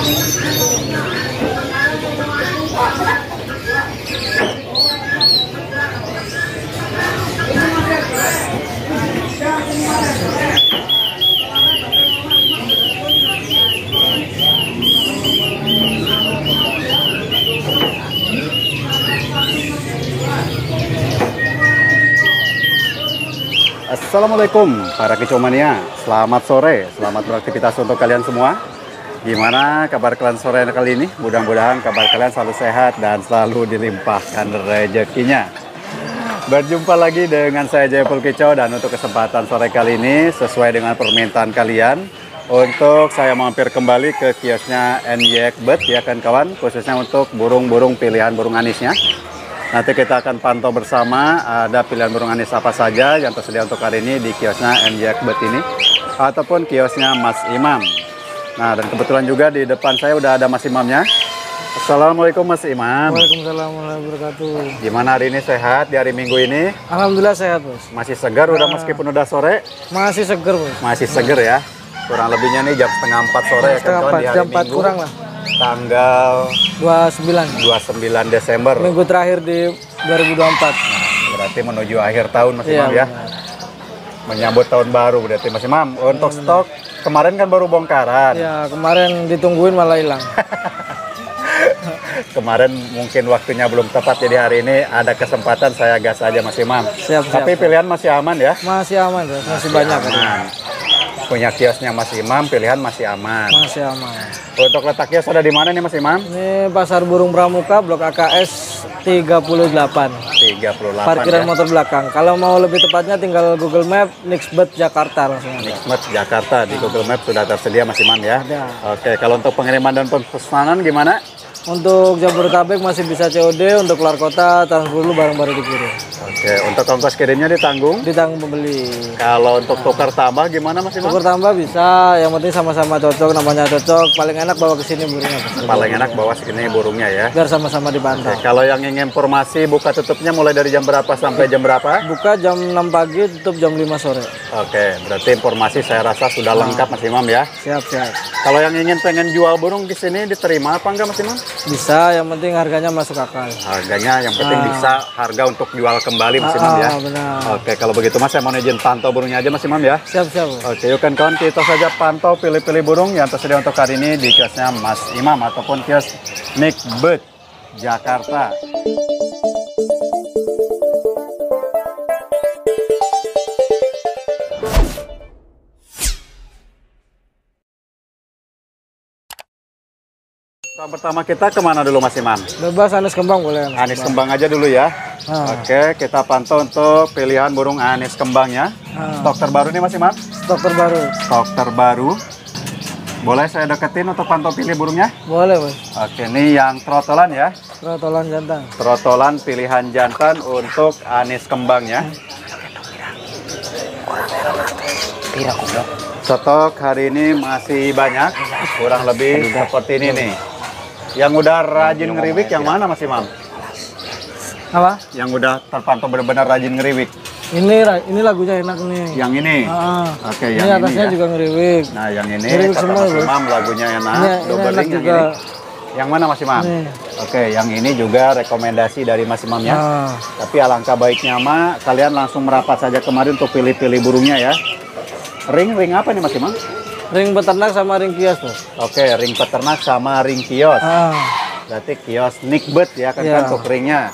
Assalamualaikum para kicomania, selamat sore, selamat beraktivitas untuk kalian semua. Gimana kabar kalian sore kali ini? Mudah-mudahan kabar kalian selalu sehat dan selalu dilimpahkan rezekinya. Berjumpa lagi dengan saya Jayapul Kicau, dan untuk kesempatan sore kali ini sesuai dengan permintaan kalian, untuk saya mampir kembali ke kiosnya NYX Bird ya kan kawan, khususnya untuk burung-burung pilihan burung anisnya. Nanti kita akan pantau bersama ada pilihan burung anis apa saja yang tersedia untuk hari ini di kiosnya NYX Bird ini, ataupun kiosnya Mas Imam. Nah, dan kebetulan juga di depan saya udah ada Mas Imamnya. Assalamualaikum Mas Imam. Waalaikumsalam warahmatullahi wabarakatuh. Gimana hari ini, sehat di hari Minggu ini? Alhamdulillah sehat bos. Masih segar udah meskipun udah sore? Masih seger bos. Masih seger ya. Kurang lebihnya nih jam setengah 4 sore ya kan kawan, di hari jam 4 Minggu. kurang lah. Tanggal 29 Desember. minggu terakhir di 2024. Berarti menuju akhir tahun Mas Imam ya. Benar. Menyambut tahun baru berarti Mas Imam. Untuk stok kemarin kan baru bongkaran. Ya kemarin ditungguin malah hilang. Kemarin mungkin waktunya belum tepat, jadi hari ini ada kesempatan saya gas aja Mas Imam. Siap. Tapi pilihan masih aman ya? Masih aman bos. Masih banyak. Aman. Punya kiosnya Mas Imam, pilihan masih aman. Masih aman. Untuk letak kios ada di mana nih Mas Imam? Ini Pasar Burung Pramuka Blok AKS 38. 38 Parkiran ya. motor belakang. Kalau mau lebih tepatnya tinggal Google Map NYX Bird Jakarta langsung ada. Nikmat Jakarta di Google Map sudah tersedia Mas Imam ya. Ada. Oke, kalau untuk pengiriman dan pesanan gimana? Untuk Jabodetabek masih bisa COD, untuk keluar kota transfer dulu barang-barang dikirim. Oke, untuk ongkos kirimnya ditanggung. Ditanggung pembeli. Kalau untuk tukar tambah gimana Mas Imam? Tukar tambah bisa, yang penting sama-sama cocok, namanya cocok. Paling enak bawa ke sini burungnya. Paling enak bawa segini burungnya ya. Biar sama-sama dipantau. Oke, kalau yang ingin informasi buka tutupnya mulai dari jam berapa sampai jam berapa? Buka jam 6 pagi, tutup jam 5 sore. Oke, berarti informasi saya rasa sudah lengkap Mas Imam ya. Siap. Kalau yang pengen jual burung di sini diterima apa enggak Mas Imam? Bisa, yang penting harganya masuk akal. Harganya yang penting bisa harga untuk jual kembali Mas Imam ya. Benar. Oke, kalau begitu Mas saya mau izin pantau burungnya aja Mas Imam ya. Siap. Oke, yuk kan kawan, kita saja pantau pilih-pilih burung yang tersedia untuk hari ini di kiosnya Mas Imam ataupun kios NYX Bird Jakarta. Pertama kita kemana dulu Mas Imam? Bebas anis kembang boleh. Anis kembang aja dulu ya. Oke, kita pantau untuk pilihan burung anis kembangnya. Stok terbaru nih Mas Imam? Stok terbaru. Stok terbaru. Boleh saya deketin untuk pantau pilih burungnya? Boleh bos. Oke, ini yang trotolan ya. Trotolan jantan. Trotolan pilihan jantan untuk anis kembangnya. Stok hari ini masih banyak, kurang lebih seperti ini nih. Yang udah rajin ngeriwik yang mana Mas Imam? Apa? Yang udah terpantau benar-benar rajin ngeriwik. Ini lagunya enak nih. Yang ini. Oke, ini yang atasnya ini ya. juga ngeriwik. Nah, yang ini Ngeriwik kata semua, Mas Bos. Imam lagunya enak. Ini Double enak ring yang juga. ini. Yang mana Mas Imam? Ini. Oke, yang ini juga rekomendasi dari Mas Imam ya. Tapi alangkah baiknya mah kalian langsung merapat saja kemarin untuk pilih-pilih burungnya ya. Ring apa nih Mas Imam? Ring peternak sama ring kios bos. Oke, ring peternak sama ring kios. Berarti kios NYX Bird ya kan, Iya. untuk ringnya.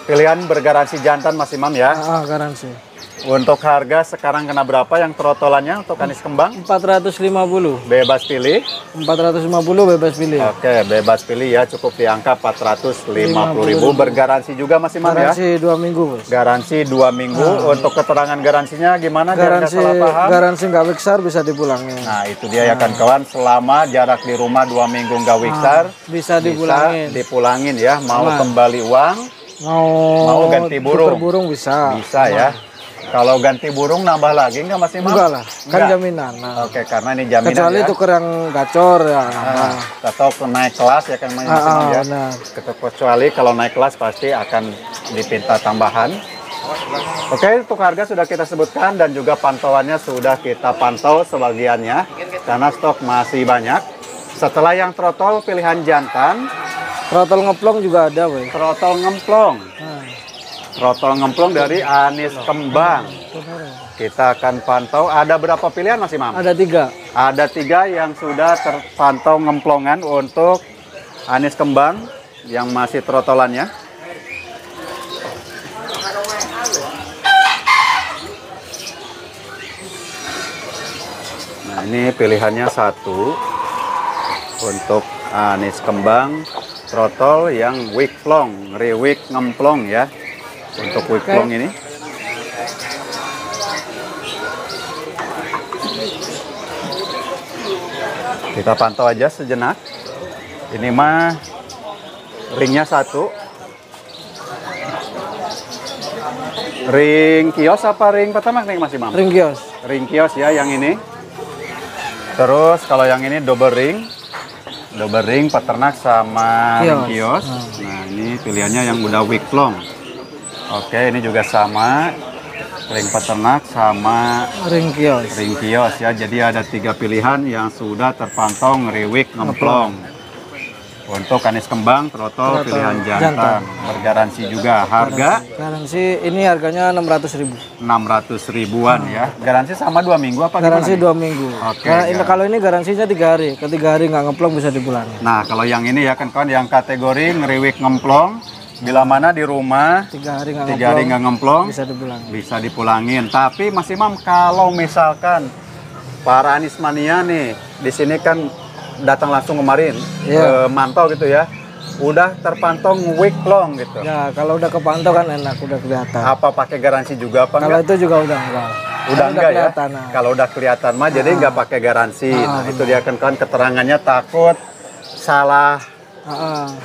Pilihan bergaransi jantan Mas Imam ya. Garansi. Untuk harga sekarang kena berapa yang trotolannya untuk anis kembang? 450. Bebas pilih. 450 bebas pilih. Oke, bebas pilih ya, cukup di angka 450.000. Bergaransi juga Mas Imam ya. Garansi 2 minggu bos. Garansi 2 minggu. Untuk keterangan garansinya gimana? Biar nggak Garansi salah paham. garansi nggak wiksar bisa dipulangin. Nah, itu dia ya kan kawan, selama jarak di rumah 2 minggu nggak wiksar, bisa dipulangin. dipulangin ya. Mau Aman. kembali uang, mau ganti burung. tuker burung bisa. Bisa ya. Kalau ganti burung nambah lagi nggak Mas Imam? Enggak lah, kan Enggak. jaminan. Oke, karena ini jaminan Kecuali ya. tuker yang gacor ya. Atau naik kelas ya kan Mas Imam ya. Benar. Kecuali kalau naik kelas pasti akan dipinta tambahan. Oke, untuk harga sudah kita sebutkan dan juga pantauannya sudah kita pantau sebagiannya karena stok masih banyak. Setelah yang trotol pilihan jantan, Trotol ngeplong juga ada, boy. trotol ngemplong. Nah, Trotol ngemplong dari Anis Kembang. Kita akan pantau, ada berapa pilihan Mas Imam? ada 3. Ada 3 yang sudah terpantau ngemplongan untuk Anis Kembang yang masih trotolannya. Nah, ini pilihannya 1 untuk Anis Kembang trotol yang wig plong, riwik ngemplong ya. Untuk wig plong ini. Kita pantau aja sejenak. Ini mah ringnya 1. Ring kios apa ring pertama nih Mas Imam? Ring kios. Ring kios ya yang ini. Terus kalau yang ini double ring. Double ring peternak sama ring kios. Nah, ini pilihannya yang udah wig plong. Oke, ini juga sama. Ring peternak sama Ring kios. ring kios ya. Jadi ada 3 pilihan yang sudah terpantau ngeriwik ngemplong. Untuk Anis Kembang trotol pilihan jantan. Bergaransi juga. Harga Garansi ini harganya 600.000. 600 ribuan ya. Garansi sama 2 minggu apa Garansi gimana 2 minggu. Oke, Nah, ya. kalau ini garansinya 3 hari. Ke 3 hari nggak ngeplong bisa dipulangin. nih? Nah, kalau yang ini ya kan kawan yang kategori ngeriwik ngemplong. Bila mana di rumah 3 hari nggak 3 hari nggak ngemplong bisa dipulangin. bisa dipulangin. Tapi Mas Imam kalau misalkan para Anis mania nih di sini kan datang langsung kemarin ke mantau gitu ya, udah terpantau wig plong gitu. Ya, kalau udah kepantau kan enak, udah kelihatan. Apa pakai garansi juga apa Kalau enggak? itu juga udah enggak. Udah enggak ya? kelihatan, nah. Kalau udah kelihatan mah jadi nggak pakai garansi. Nah, itu dia kan keterangannya takut salah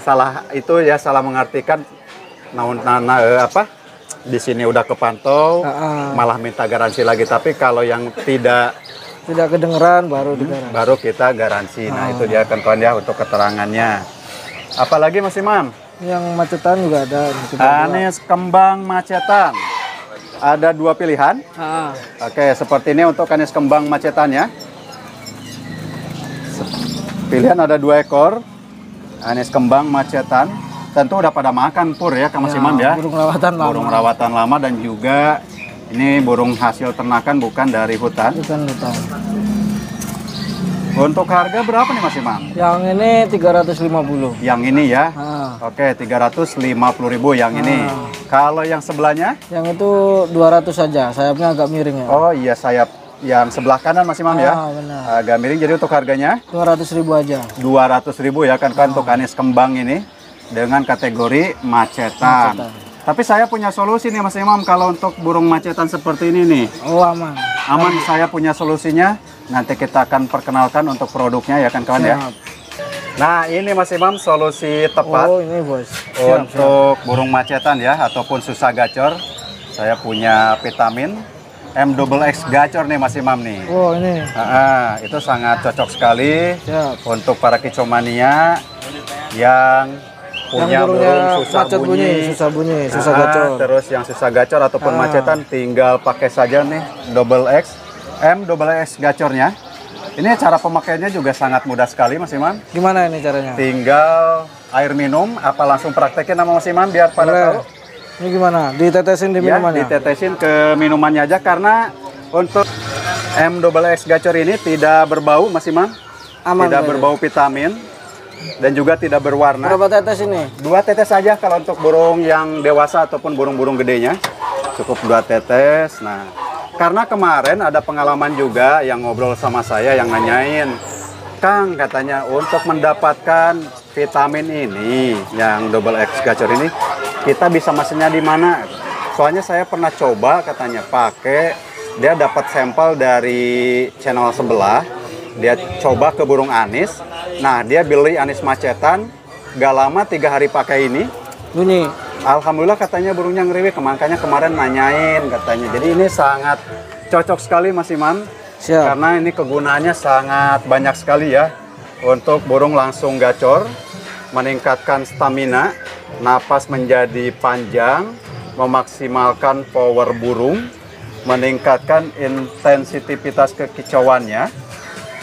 salah itu ya, salah mengartikan apa di sini udah kepantau malah minta garansi lagi. Tapi kalau yang tidak kedengeran baru digaransi. baru kita garansi. Nah, itu dia kan kawan ya untuk keterangannya. Apalagi Mas Imam? Yang macetan juga ada. Anis Kembang macetan. Ada 2 pilihan. Oke, seperti ini untuk Anis Kembang macetannya. Pilihan ada 2 ekor. Anis Kembang macetan. Tentu udah pada makan pur ya Kang Mas Imam ya. Burung rawatan lama. Burung rawatan lama dan juga ini burung hasil ternakan bukan dari hutan. Bukan hutan. Untuk harga berapa nih Mas Imam? Yang ini 350. Yang ini ya. Oke. Oke, 350.000 yang ini. Kalau yang sebelahnya? Yang itu 200 saja. Sayapnya agak miring ya. Oh iya, sayap yang sebelah kanan Mas Imam ya. Benar. Agak miring, jadi untuk harganya 200.000 aja. 200.000 ya kan untuk Anis Kembang ini dengan kategori macetan. Tapi saya punya solusi nih Mas Imam kalau untuk burung macetan seperti ini nih. Oh, aman. Aman, saya punya solusinya. Nanti kita akan perkenalkan untuk produknya ya kan kawan ya. Nah, ini Mas Imam solusi tepat Oh, ini bos. untuk burung macetan ya ataupun susah gacor. Saya punya vitamin M-X gacor nih Mas Imam nih. Oh, ini. Itu sangat cocok sekali Siap. untuk para kicomania yang punya burung susah bunyi, susah gacor. Terus yang susah gacor ataupun macetan tinggal pakai saja nih X M-X gacornya. Ini cara pemakaiannya juga sangat mudah sekali Mas Imam. Gimana ini caranya? Tinggal air minum, apa langsung praktekin sama Mas Imam biar pada tahu. Ini gimana? Ditetesin di minumannya? Ditetesin ke minumannya aja karena untuk M-X gacor ini tidak berbau Mas Imam. Aman. Tidak berbau vitamin dan juga tidak berwarna. Berapa tetes ini? 2 tetes saja kalau untuk burung yang dewasa ataupun burung-burung gedenya. Cukup 2 tetes. Nah, karena kemarin ada pengalaman juga yang ngobrol sama saya yang nanyain, Kang katanya untuk mendapatkan vitamin ini yang X gacor ini kita bisa mesennya di mana? Soalnya saya pernah coba katanya pakai, dia dapat sampel dari channel sebelah, dia coba ke burung anis. Nah, dia beli anis macetan, gak lama 3 hari pakai ini Bunyi. Alhamdulillah katanya burungnya ngeriwik, makanya kemarin nanyain katanya. Jadi ini sangat cocok sekali Mas Imam. Siap. Karena ini kegunaannya sangat banyak sekali ya. Untuk burung langsung gacor, meningkatkan stamina, napas menjadi panjang, memaksimalkan power burung, meningkatkan intensitivitas kekicauannya,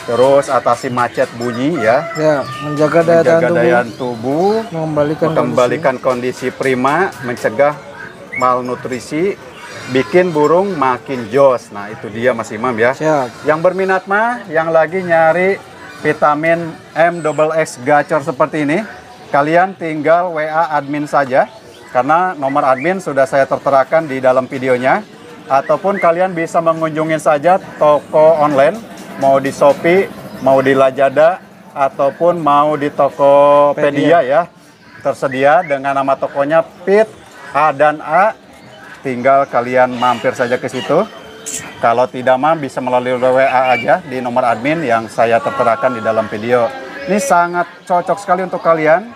Terus atasi macet bunyi ya. Ya, menjaga daya tahan tubuh, mengembalikan kondisi prima, mencegah malnutrisi, bikin burung makin jos. Nah, itu dia Mas Imam ya. Siap. Yang berminat mah, yang lagi nyari vitamin M XX gacor seperti ini, kalian tinggal WA admin saja. Karena nomor admin sudah saya terterakan di dalam videonya. Ataupun kalian bisa mengunjungi saja toko online, mau di Shopee, mau di Lazada, ataupun mau di Tokopedia ya. Tersedia dengan nama tokonya Pit A dan A. Tinggal kalian mampir saja ke situ. Kalau tidak mah bisa melalui WA aja di nomor admin yang saya terterakan di dalam video. Ini sangat cocok sekali untuk kalian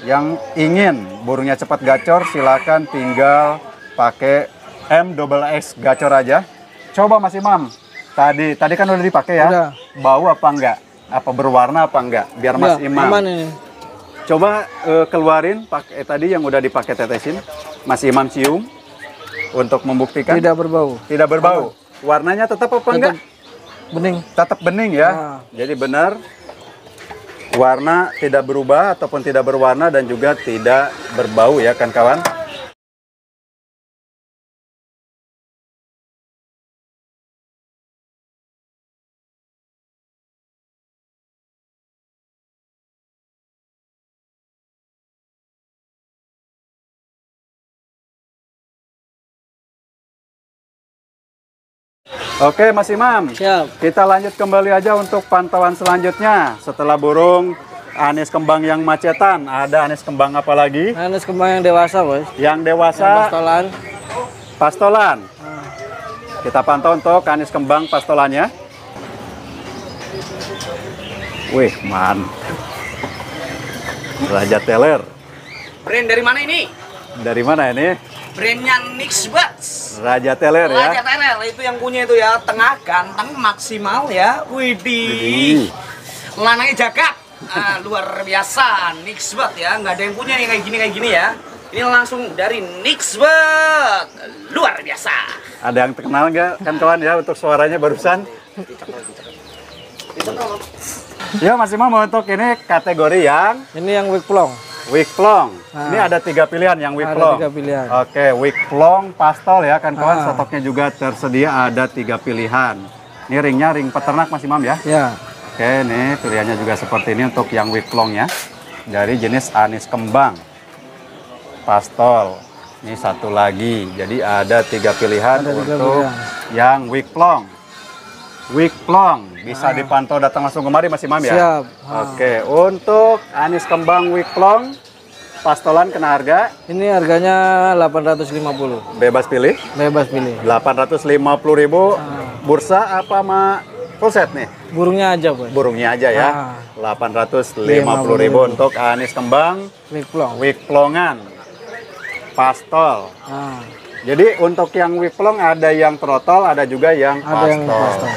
yang ingin burungnya cepat gacor. Silakan tinggal pakai M XX gacor aja. Coba Mas Imam. Tadi kan udah dipakai ya. Udah. Bau apa enggak? Apa berwarna apa enggak? Biar Mas Imam. Aman ini. Coba keluarin pakai tadi yang udah dipakai tetesin. Mas Imam cium untuk membuktikan. Tidak berbau. Tidak berbau. Warnanya tetap apa enggak? Bening. Tetap bening ya. Nah. Jadi benar warna tidak berubah ataupun tidak berwarna dan juga tidak berbau ya kan kawan. Oke Mas Imam, Siap. kita lanjut kembali aja untuk pantauan selanjutnya. Setelah burung anis kembang yang macetan, ada anis kembang apa lagi? Anis kembang yang dewasa, Bos. Yang dewasa, Yang pastolan. pastolan. Kita pantau untuk anis kembang pastolannya. Wih, Raja Teler. Brand dari mana ini? Dari mana ini? Brandnya Nixbuds. Raja Teler ya. Raja Teler itu yang punya itu ya, tengah ganteng maksimal ya. Widih. Lanangnya jagat. Luar biasa Nixbuds ya, nggak ada yang punya nih kayak gini ya. Ini langsung dari Nixbuds. Luar biasa. Ada yang terkenal nggak kan kawan ya untuk suaranya barusan? Ya Mas Imam, untuk ini kategori yang Ini yang wig plong. wig plong. Nah. Ini ada 3 pilihan yang wig Ada plong. 3 pilihan. Oke, wig plong pastol ya kan kawan. Ah. Stoknya juga tersedia ada 3 pilihan. Ini ringnya ring peternak Mas Imam ya. Ya. Oke, nih pilihannya juga seperti ini untuk yang wig plongnya. Dari jenis anis kembang. Pastol. Ini satu lagi. Jadi ada 3 pilihan Ada 3 untuk pilihan. yang wig plong. Wig plong bisa dipantau datang langsung kemari Mas Imam ya. Siap. Oke, untuk anis kembang wig plong pastolan kena harga Ini harganya 850. bebas pilih. Bebas pilih. 850.000 bursa apa sama full set nih? Burungnya aja, Bos. Burungnya aja ya. 850.000 untuk anis kembang Wig plong. wig plongan pastol. Nah, Jadi untuk yang wig plong ada yang trotol, ada juga yang ada yang pastol. pastol.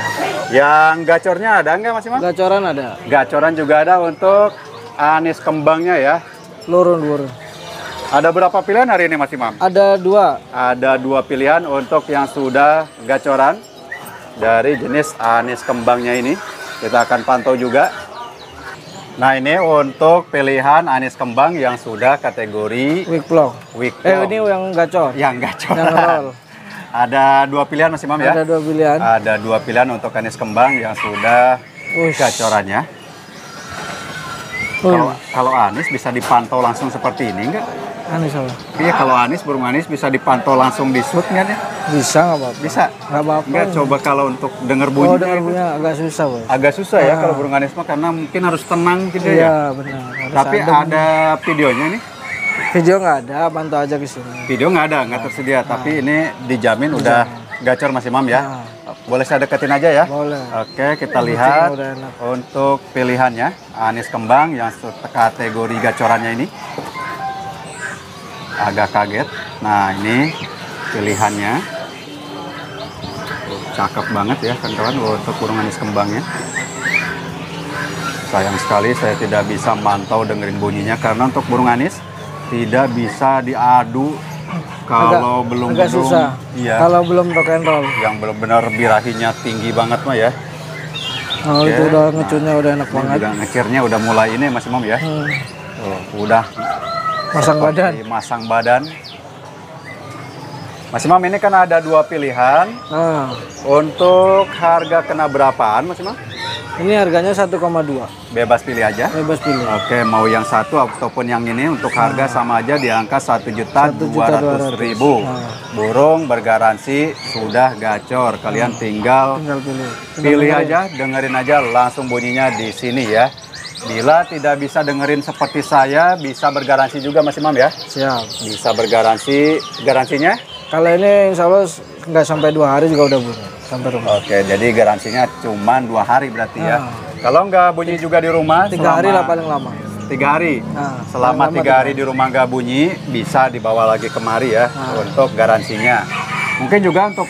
Yang gacornya ada nggak Mas Imam? Gacoran ada. Gacoran juga ada untuk anis kembangnya ya. Lurun. Ada berapa pilihan hari ini Mas Imam? Ada 2. Ada 2 pilihan untuk yang sudah gacoran dari jenis anis kembangnya ini. Kita akan pantau juga. Nah ini untuk pilihan anis kembang yang sudah kategori Wig plong. wig plong. Ini yang gacor. Yang gacoran. Yang roll. Ada 2 pilihan Mas Imam ya? Ada 2 pilihan. Ada 2 pilihan untuk anis kembang yang sudah Ush. gacorannya. Kalau anis bisa dipantau langsung seperti ini enggak? Anis apa? Iya, kalau anis, burung anis bisa dipantau langsung di shoot nggak ya? Bisa nggak apa-apa? Bisa. Nggak apa-apa. Enggak, coba kalau untuk denger Oh, bunyinya dengar itu punya agak susah, Bos. agak susah ya kalau burung anis mah karena mungkin harus tenang gitu ya. Iya, benar. Harus Tapi adem. ada videonya nih. Video nggak ada, pantau aja ke sini. Video nggak ada, nggak tersedia. Tapi ini dijamin udah gacor Mas Imam ya. Boleh saya deketin aja ya? Boleh. Oke, kita lihat udah enak. untuk pilihannya anis kembang yang kategori gacorannya ini. Agak kaget. Nah, ini pilihannya. Cakep banget ya kawan-kawan untuk burung anis kembangnya. Sayang sekali saya tidak bisa mantau dengerin bunyinya karena untuk burung anis tidak bisa diadu kalau belum agak susah. Iya. Kalau belum rock and roll. Yang benar-benar birahinya tinggi banget mah ya. Oh, itu udah ngecurnya udah enak Ini banget. juga ngecirnya udah mulai ini Mas Imam ya. Tuh, udah Masang badan. masang badan. Mas Imam, ini kan ada dua pilihan. Nah, Untuk harga kena berapaan Mas Imam? ini harganya 1,2. Bebas pilih aja. Bebas pilih. Oke, mau yang satu ataupun yang ini untuk harga sama aja di angka 1.200.000. Burung bergaransi sudah gacor. Kalian tinggal Tinggal pilih. pilih aja, dengerin aja langsung bunyinya di sini ya. Bila tidak bisa dengerin seperti saya, bisa bergaransi juga Mas Imam ya. Siap. Bisa bergaransi, garansinya? Kalau ini insya Allah nggak sampai 2 hari juga udah bunyi sampai rumah. Oke, jadi garansinya cuma 2 hari berarti ya. Kalau nggak bunyi juga di rumah, 3 hari lah paling lama. 3 hari. Nah, Selama paling lama 3 hari di rumah nggak bunyi, bisa dibawa lagi kemari ya untuk garansinya. Mungkin juga untuk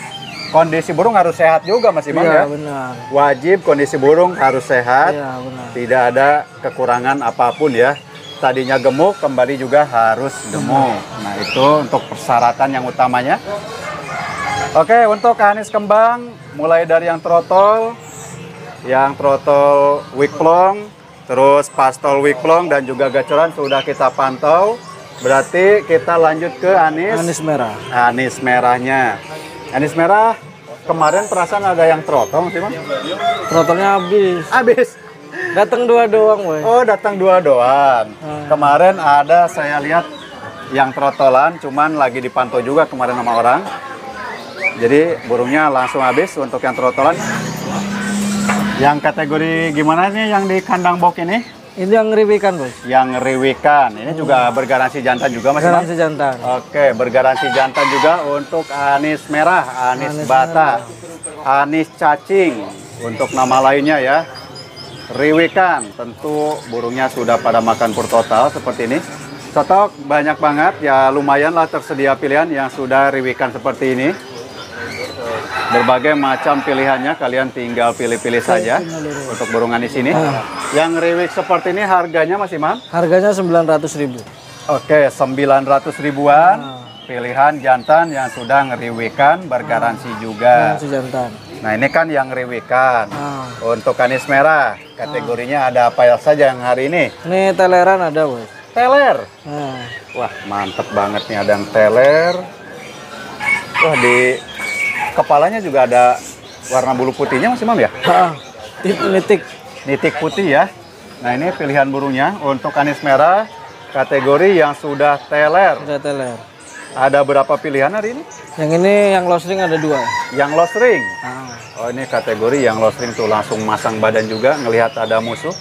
kondisi burung harus sehat juga Mas Imam ya. Iya benar. Wajib kondisi burung harus sehat, Iya benar. tidak ada kekurangan apapun ya. Tadinya gemuk, kembali juga harus gemuk. Nah itu untuk persyaratan yang utamanya. Oke, untuk anis kembang, mulai dari yang trotol weak plong, terus pastol weak plong dan juga gacoran sudah kita pantau. Berarti kita lanjut ke Anis merah. anis merahnya. Anis merah kemarin perasaan ada yang trotol sih Mas? Trotolnya Habis. datang 2 doang, woy. Oh, datang 2 doang. Kemarin ada saya lihat yang trotolan, cuman lagi dipantau juga kemarin sama orang. Jadi burungnya langsung habis untuk yang trotolan. Yang kategori gimana nih yang di kandang bok ini? Ini yang ngeriwikan, bos. Yang riwikan. Ini juga bergaransi jantan juga Mas Imam? Garansi jantan. Oke, bergaransi jantan juga untuk anis merah, anis bata, anis cacing untuk nama lainnya ya. Riwikan, tentu burungnya sudah pada makan pur total seperti ini. Stok banyak banget, ya lumayan lah tersedia pilihan yang sudah riwikan seperti ini. Berbagai macam pilihannya, kalian tinggal pilih-pilih saja untuk burung anis ini. Yang riwik seperti ini harganya Mas Imam? Harganya 900.000. Oke, 900 ribuan. Pilihan jantan yang sudah ngeriwikan, bergaransi juga. Garansi jantan. Nah ini kan yang riwikan. Untuk anis merah, kategorinya ada apa saja yang hari ini? Ini teleran ada, bos. Teler. Nah, Wah mantep banget nih, ada yang teler. Wah di kepalanya juga ada warna bulu putihnya Mas Imam ya? nitik. Nitik putih ya. Nah ini pilihan burungnya untuk anis merah, kategori yang sudah teler. Ada teler. Ada berapa pilihan hari ini? Yang ini yang lost ring ada 2. Yang lost ring. Nah, Oh ini kategori yang lost ring tuh langsung masang badan juga ngelihat ada musuh.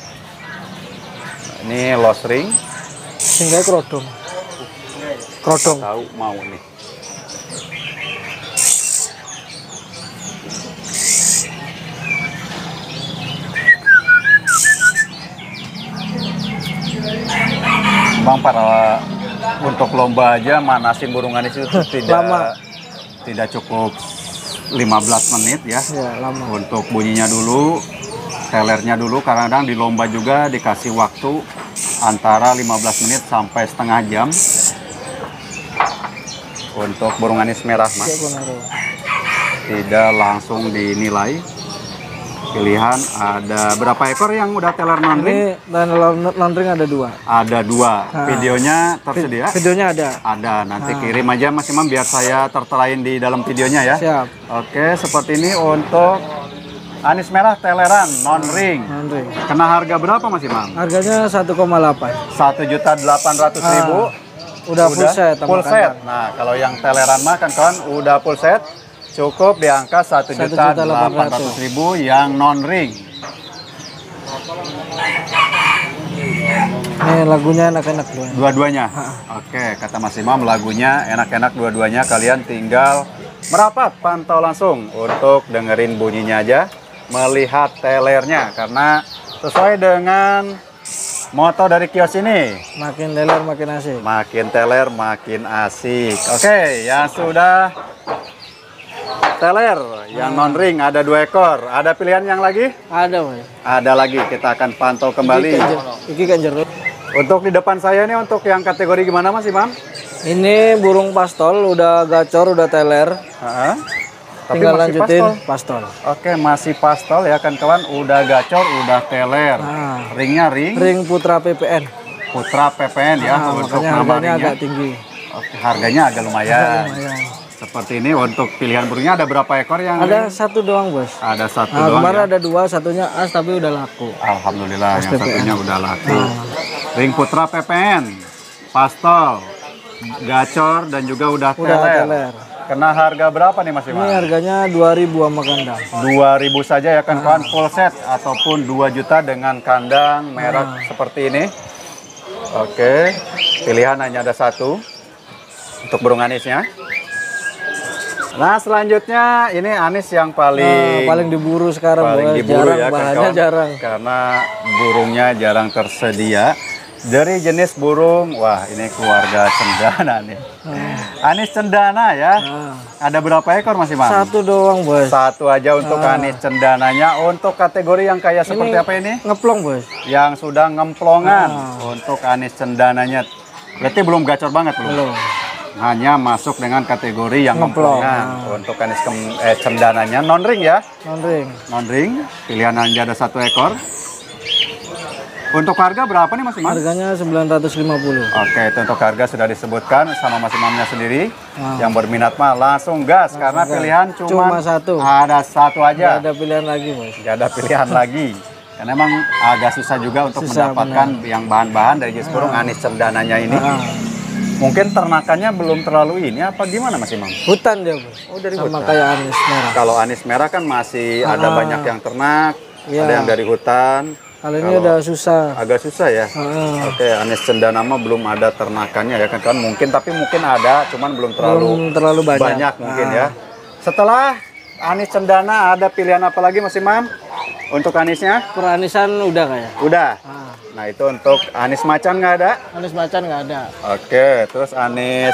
Ini lost ring. tinggal kerodong. Kerodong. Tahu mau nih. Bang, para untuk lomba aja manasin burung anis itu Lama. tidak cukup 15 menit ya. Ya, lama. Untuk bunyinya dulu, telernya dulu, kadang-kadang di lomba juga dikasih waktu antara 15 menit sampai setengah jam untuk burung anis merah Mas. Tidak langsung dinilai. Pilihan ada berapa ekor yang udah teler non-ring? Ini dan non-ring ada 2. Ada 2. Videonya tersedia? Videonya ada. Ada, nanti kirim aja Mas Imam biar saya terterain di dalam videonya ya. Siap. Oke, seperti ini untuk anis merah teleran non-ring. Non-ring. Kena harga berapa Mas Imam? Harganya 1,8. 1.800.000. Udah full set. sama Full set. kandang. Nah, kalau yang teleran mah kan udah full set, cukup di angka 1.800.000 yang non-ring. Ini lagunya enak-enak tuh. Dua-duanya. Oke, kata Mas Imam lagunya enak-enak dua-duanya. Kalian tinggal merapat pantau langsung untuk dengerin bunyinya aja, melihat telernya karena sesuai dengan moto dari kios ini. Makin teler makin asik. Makin teler makin asik. Oke, yang sudah teler, yang non-ring ada 2 ekor. Ada pilihan yang lagi? Ada, Mas. Ada lagi, kita akan pantau kembali. Iki kan jeruk. Untuk di depan saya nih, untuk yang kategori gimana Mas Imam? Ini burung pastol, udah gacor, udah teler. Heeh. Tinggal masih lanjutin pastol. pastol. Oke, masih pastol ya kan kawan. Udah gacor, udah teler. Ringnya Ring Putra PPN. Putra PPN ya untuk Makanya nama harganya ringnya. agak tinggi. Oke, harganya agak lumayan. Lumayan. Seperti ini untuk pilihan burungnya ada berapa ekor yang Ada satu doang, Bos. ada satu Nah, doang kemarin ya? ada 2, satunya as tapi udah laku. Alhamdulillah yang PPN. satunya udah laku. Ring Putra PPN, pastol, gacor dan juga udah teler. teler. Kena harga berapa nih Mas Ini Iman? harganya 2.000 sama kandang. 2.000 saja ya kan kawan, full set ataupun 2 juta dengan kandang merek seperti ini. Oke, pilihan hanya ada satu untuk burung anisnya. Nah selanjutnya ini anis yang Paling diburu sekarang, paling Bos. diburu Jarang, ya kan, bahannya kawan. jarang. Karena burungnya jarang tersedia. Dari jenis burung, wah ini keluarga cendana nih. Anis cendana ya. Ada berapa ekor Mas Iman? Satu doang, Bos. Satu aja untuk anis cendananya. Untuk kategori yang kayak seperti apa ini? Ngeplong, Bos. Yang sudah ngemplongan. Untuk anis cendananya. Berarti belum gacor banget belum? Hanya masuk dengan kategori yang ngemplongan. Untuk anis cendananya non ring ya. Non-ring. Non ring. Pilihan hanya ada satu ekor. Untuk harga berapa nih Mas Iman? Harganya 950. Oke, itu untuk harga sudah disebutkan sama Mas Imamnya sendiri. Yang berminat mah langsung gas karena pilihan Cuma satu. Ada satu aja. Nggak ada pilihan lagi, Bos. Nggak ada pilihan lagi. Karena emang agak susah juga untuk mendapatkan yang bahan-bahan dari jenis burung anis cendananya ini. Mungkin ternakannya belum terlalu ini apa gimana Mas Imam? Hutan dia, Bos. Oh, dari Sama hutan. kayak anis merah. Kalau anis merah kan masih ada banyak yang ternak, Iya. ada yang dari hutan. Kalau ini udah susah. Agak susah ya. Oke, anis cendana mah belum ada ternakannya ya kan mungkin tapi mungkin ada, cuman belum terlalu banyak. mungkin ya. Setelah anis cendana ada pilihan apa lagi Mas Imam? Untuk anisnya? Peranisan udah kayak. Udah. Nah itu untuk anis macan nggak ada? Anis macan nggak ada. Oke, terus anis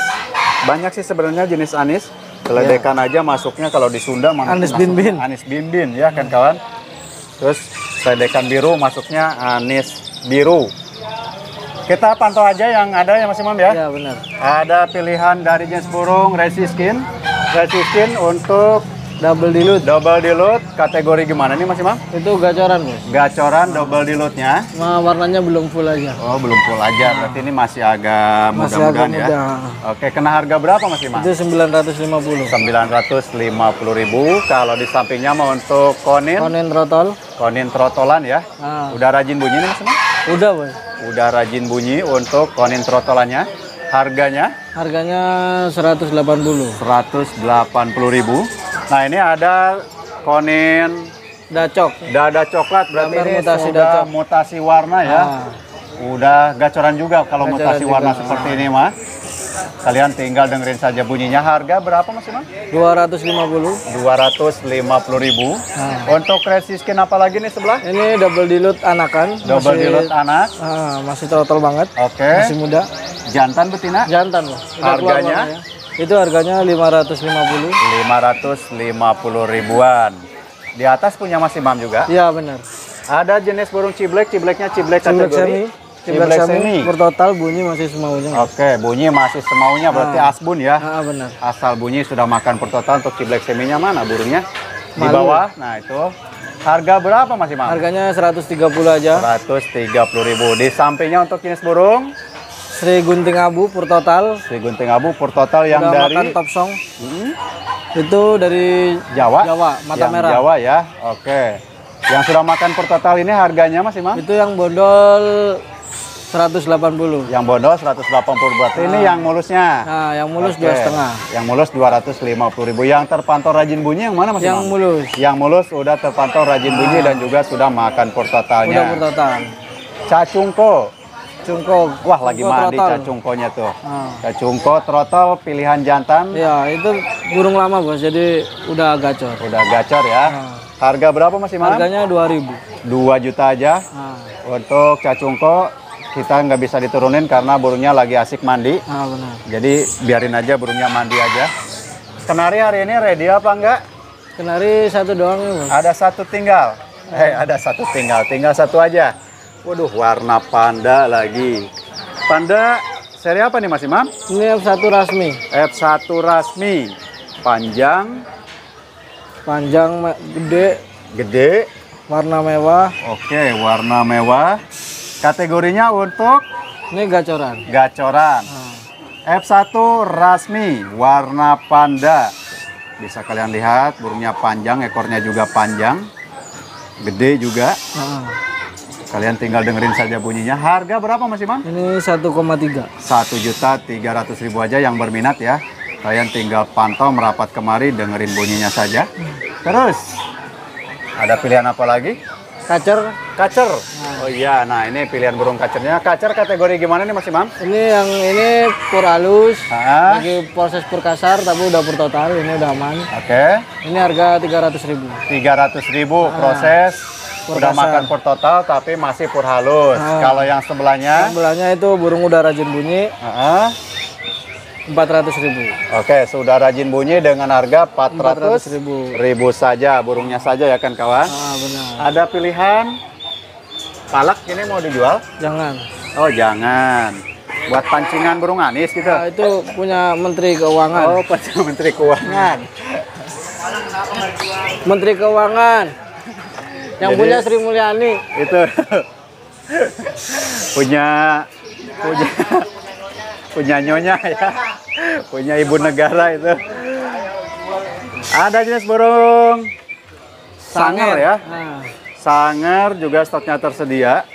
banyak sih sebenarnya jenis anis. Keledekan aja masuknya kalau di Sunda mana? Anis bin-bin. Anis bin-bin ya kan kawan. Terus keledekan biru masuknya anis biru. Kita pantau aja yang ada ya Mas Imam ya. Iya benar. Ada pilihan dari jenis burung resiskin. Resiskin untuk Double dilute. double dilute kategori gimana nih Mas Imam? Itu gacoran, Bos. Gacoran double dilute-nya. Nah, warnanya belum full aja. Oh, belum full aja. Berarti ini masih agak Masih mudah-mudahan agak ya. muda. Oke, kena harga berapa Mas Imam? Itu 950. 950.000. Kalau di sampingnya mau untuk konin, Konin rotol. konin trotolan ya. Udah rajin bunyi nih Mas Imam? Udah, Bos. Udah rajin bunyi untuk konin trotolannya. Harganya Harganya 180. 180.000. Nah, ini ada konin Dacok. dada coklat, berarti Gambar ini mutasi sudah dacok. mutasi warna ya. Udah gacoran juga kalau Gacoran mutasi warna juga. seperti ini mah. Kalian tinggal dengerin saja bunyinya. Harga berapa Mas Imam? 250. 250.000. Untuk resiskin apa lagi nih sebelah? Ini double dilute anakan. Double dilute anak. Masih trotol banget. Oke. Masih muda. Jantan betina? Jantan, Bos. Udah keluar Harganya? warnanya. Itu harganya 550. 550 ribuan. Di atas punya Mas Imam juga. Iya, benar. Ada jenis burung ciblek, cibleknya ciblek Ciblek kategori. semi. Ciblek semi. Bertotal bunyi masih semaunya. Oke, bunyi masih semaunya berarti asbun ya. Benar. Asal bunyi sudah makan per total. Untuk ciblek seminya mana burungnya? Di Malu. bawah. Nah, itu. Harga berapa Mas Imam? Harganya 130 aja. 130.000. Di sampingnya untuk jenis burung Sri Gunting Abu Purtotal. Sri Gunting Abu per total yang Udah dari makan top song. Itu dari Jawa. mata yang merah. Jawa ya. Oke. Yang sudah makan per total ini harganya Mas Imam? Itu yang bondol 180. Yang bondol 180 berarti ini yang mulusnya. Nah, yang mulus Oke. 2,5. Yang mulus 250.000. Yang terpantau rajin bunyi yang mana Mas Yang Imam? mulus. Yang mulus udah terpantau rajin bunyi dan juga sudah makan per Udah totalnya. bertotal. Cacungko. Cungkok. Wah, lagi Cungkok mandi trotol. cacungkonya tuh. Cacungko trotol pilihan jantan. Ya, itu burung lama, Bos. Jadi udah gacor. Udah gacor ya. Harga berapa Mas Imam? Harganya 2.000. 2 juta aja. Untuk cacungko kita nggak bisa diturunin karena burungnya lagi asik mandi. Benar. Jadi biarin aja burungnya mandi aja. Kenari hari ini ready apa enggak? Kenari satu doang ya, Bos. Ada satu tinggal. Ada satu tinggal. Tinggal satu aja. Waduh, warna panda lagi. Panda seri apa nih Mas Imam? Ini F1 rasmi. F1 rasmi. Panjang Panjang, gede, gede. warna mewah. Oke, warna mewah. Kategorinya untuk Ini gacoran. gacoran. Nah, F1 rasmi, warna panda. Bisa kalian lihat, burungnya panjang, ekornya juga panjang. Gede juga. nah, Kalian tinggal dengerin saja bunyinya. Harga berapa Mas Imam? ini 1,3. 1.300.000 aja yang berminat ya. Kalian tinggal pantau merapat kemari, dengerin bunyinya saja. Terus ada pilihan apa lagi? Kacer. Kacer. Oh iya, nah ini pilihan burung kacernya. Kacer kategori gimana nih Mas Imam? Ini yang ini pur halus. Ah, Lagi proses pur kasar tapi udah pur total, ini udah aman. oke. Ini harga 300.000. 300.000 proses. Pur Udah kasar. makan pur total tapi masih pur halus. Kalau yang sebelahnya, Sebelahnya itu burung udah rajin bunyi, ah, 400.000. oke, sudah rajin bunyi dengan harga 400.000. 400.000 saja, burungnya saja ya kan kawan. Ah, benar. Ada pilihan palak ini mau dijual? Jangan. Oh jangan, buat pancingan burung anis gitu. Nah, itu punya Menteri Keuangan. Oh Menteri Keuangan. Menteri Keuangan. Yang Jadi- punya Sri Mulyani. Itu punya punya punya nyonya ya, punya ibu negara itu. Ada jenis burung sanger ya. Nah, Sanger juga stoknya tersedia.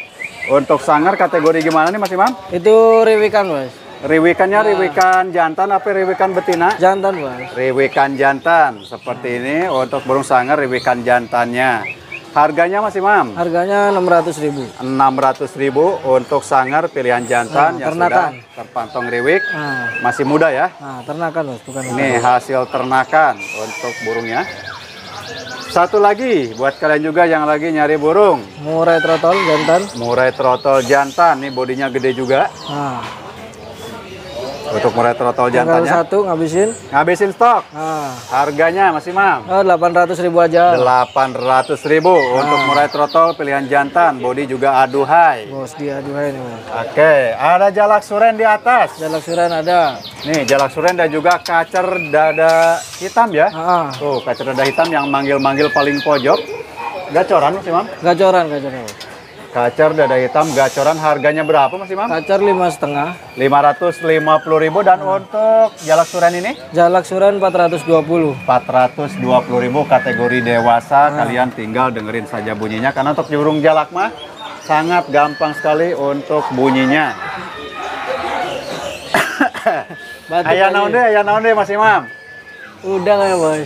Untuk sanger kategori gimana nih Mas Imam? itu riwikan, Bos. Riwikannya riwikan jantan apa riwikan betina? Jantan, Bos. Riwikan jantan seperti ini untuk burung sanger riwikan jantannya. Harganya Mas Imam? Harganya 600.000. 600.000 untuk sanger pilihan jantan yang ternakan. sudah terpantong riwik. Nah, Masih muda ya. ternakan, Bos, bukan. Ini hasil ternakan untuk burungnya. Satu lagi buat kalian juga yang lagi nyari burung. Murai trotol jantan. Murai trotol jantan, nih bodinya gede juga. Nah, Untuk murai trotol tinggal jantannya. satu ngabisin. Ngabisin stok. Nah, Harganya Mas Imam? 800.000 aja. 800.000 untuk murai trotol pilihan jantan, bodi juga aduhai. Bos, dia aduhai nih, Bos. Oke, ada jalak suren di atas. Jalak suran ada. Nih, jalak suren dan juga kacer dada hitam ya. Ah, Tuh, kacer dada hitam yang manggil-manggil paling pojok. Gacoran Mas Imam? gacoran, gacoran. Kacer dada hitam gacoran harganya berapa Mas Imam? Kacar 5,5. 550.000 dan untuk jalak suren ini Jalak suran 420. 420.000 kategori dewasa. Kalian tinggal dengerin saja bunyinya karena untuk burung jalak mah sangat gampang sekali untuk bunyinya. Batuk Ayah lagi. naon deh Mas Imam. Udah kayak, Bos.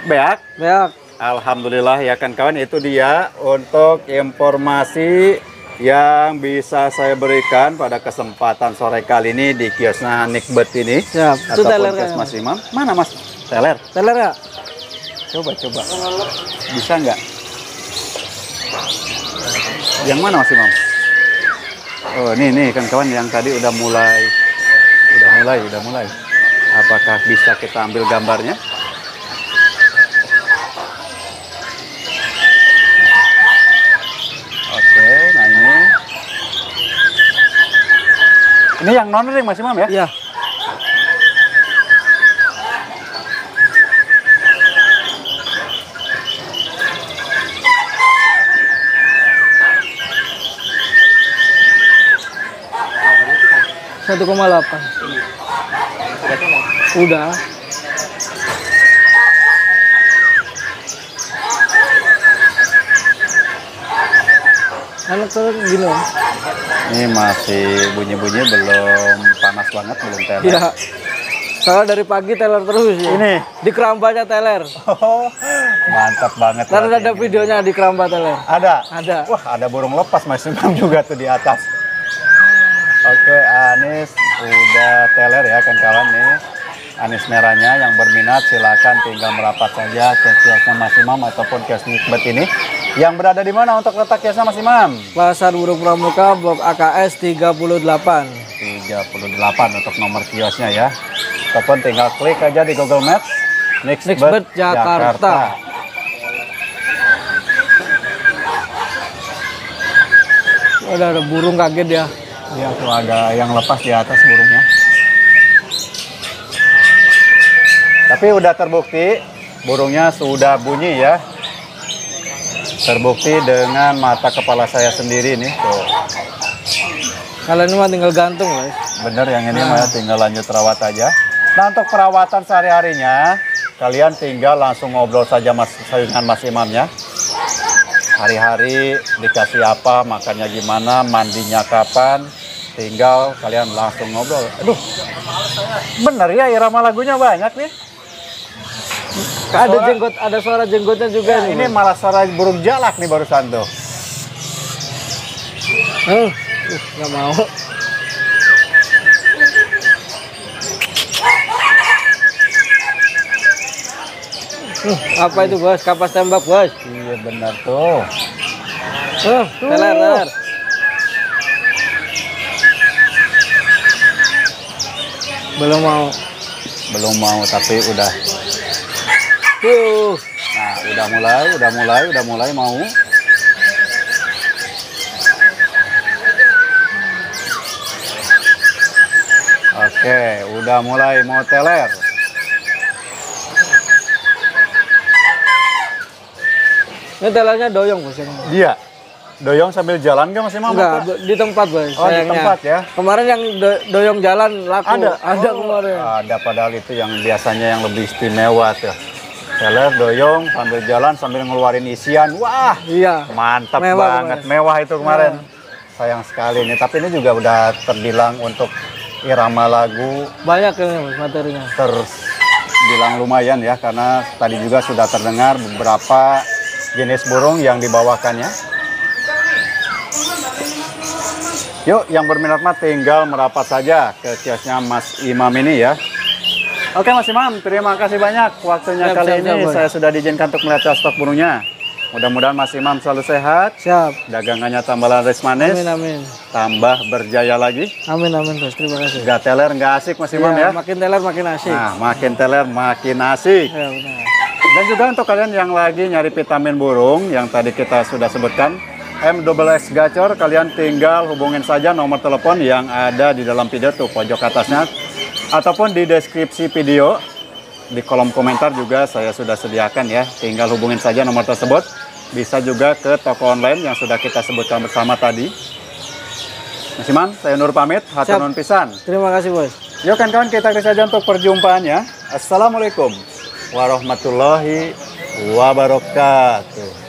Beak. Beak. Alhamdulillah ya kan kawan, itu dia untuk informasi yang bisa saya berikan pada kesempatan sore kali ini di kiosnya Nikbet ini. Siap. Itu Ataupun teler kios kan? Mas Imam. Mana Mas? Teler. Teler nggak? Coba. Bisa nggak? Yang mana Mas Imam? Oh, nih kan kawan yang tadi udah mulai. Apakah bisa kita ambil gambarnya? Oke, nah ini. Ini yang non ring Mas Imam ya? Iya. Satu 1,8. Udah. Anak tuh gini. Om. Ini masih bunyi-bunyi, belum panas banget, belum teler. Iya. Soalnya dari pagi teler terus ya. Ini. Di kerambanya teler. Oh, mantap banget. Ntar berarti ada ini. videonya di keramba teler. Ada? Ada. Wah, ada burung lepas Mas Imam juga tuh di atas. Oke, anis udah teler ya kan kawan nih. Anis merahnya yang berminat silakan tinggal merapat saja ke kiosnya Mas Imam ataupun kios Nikbet ini. Yang berada di mana untuk letak kiosnya Mas Imam? Pasar Burung Pramuka Blok AKS 38. 38 untuk nomor kiosnya ya. Ataupun tinggal klik aja di Google Maps Nikbet Jakarta. Ada burung kaget ya. Ya tuh ada yang lepas di atas burungnya. Tapi udah terbukti burungnya sudah bunyi ya. Terbukti dengan mata kepala saya sendiri nih. Tuh. Kalau ini mah tinggal gantung, guys. Bener yang ini mah tinggal lanjut rawat aja. Nah untuk perawatan sehari-harinya, kalian tinggal langsung ngobrol saja dengan Mas Imamnya. Hari-hari dikasih apa, makannya gimana, mandinya kapan, tinggal kalian langsung ngobrol. Aduh, bener ya irama lagunya banyak nih. Ada jenggot, ada suara jenggotnya juga nih. Ini malah suara burung jalak nih barusan tuh. Nggak mau. Apa itu, Bos? Kapas tembak, Bos. Iya benar tuh. Teler. Belum mau tapi udah. Nah, udah mulai mau. Oke, udah mulai mau teler. Ini telernya doyong, Bos. Iya. Doyong sambil jalan nggak Mas Imam? Enggak, di tempat, Bos. Oh, di tempat ya. Kemarin yang doyong jalan laku. Ada kemarin. Ada, padahal itu yang biasanya yang lebih istimewa tuh. Teler, doyong, sambil jalan, sambil ngeluarin isian. Wah, iya. Mantap Mewah banget. kemarin. Mewah itu kemarin. Sayang sekali nih. Tapi ini juga udah terbilang untuk irama lagu. Banyak ini materinya. Terbilang lumayan ya. Karena tadi juga sudah terdengar beberapa jenis burung yang dibawakannya. Yuk, yang berminat mah tinggal merapat saja ke kiosnya Mas Imam ini ya. Oke Mas Imam, terima kasih banyak waktunya kali ini. Saya sudah diizinkan untuk melihat stok burungnya. Mudah-mudahan Mas Imam selalu sehat. Siap. Dagangannya tambah laris manis. Amin. Tambah berjaya lagi. Amin, Bos. Terima kasih. Gak teler, gak asik Mas Imam ya. Makin teler makin asik. Nah, makin teler makin asik. Ya, benar. Dan juga untuk kalian yang lagi nyari vitamin burung yang tadi kita sudah sebutkan, MXX Gacor, kalian tinggal hubungin saja nomor telepon yang ada di dalam video tuh pojok atasnya ataupun di deskripsi video. Di kolom komentar juga saya sudah sediakan ya. Tinggal hubungin saja nomor tersebut. Bisa juga ke toko online yang sudah kita sebutkan bersama tadi. Mas Imam, saya Nur pamit. Hatur nuhun pisan. Terima kasih, Bos. Yuk kawan-kawan, kita akhiri saja untuk perjumpaannya. Assalamualaikum warahmatullahi wabarakatuh.